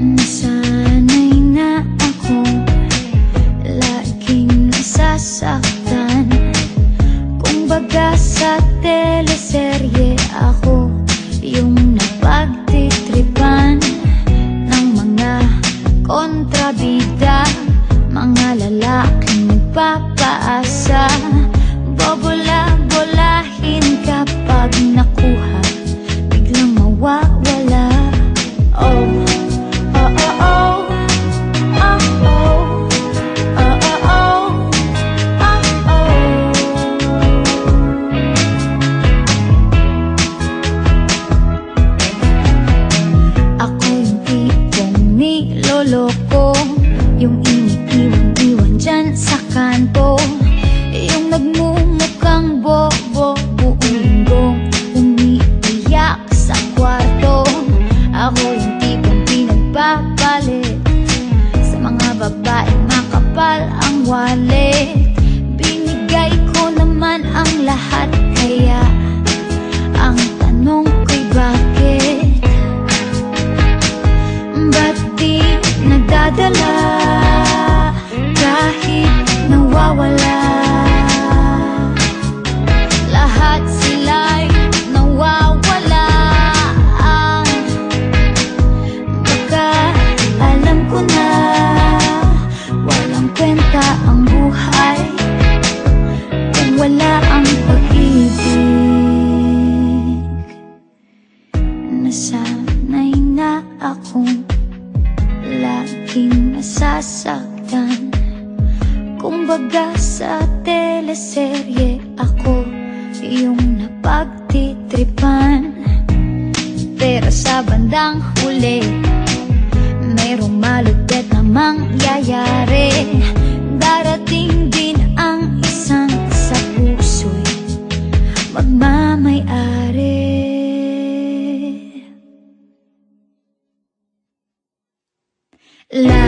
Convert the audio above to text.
Nasanay na akong laging nasasaktan. Kung baga sa teleserye ako yung napagtitripan ng mga kontrabida, mga lalaking nagpapaasa, bobola-bolahin kapag nakuha, biglang mawawala. Oh, loko, yung iniiwan-iwan dyan sa kanto, yung nagmumukhang bobo buong linggong umiiyak sa kwarto. Ako yung tipong pinagpapalit sa mga babaeng makapal ang wallet. Binigay ko naman ang lahat, kaya ang tanong ko'y bakit? Ba't di nagdadala kahit nawawala? Lahat sila'y nawawala. Baka alam ko na walang kwenta ang buhay kung wala ang pag-ibig. Nasanay na akong laging nasasaktan. Kung baga sa teleserye ako yung napagtitripan, pero sa bandang huli mayroong malupit na mangyayari. Darating din ang isang sa puso'y magmamay-ari. La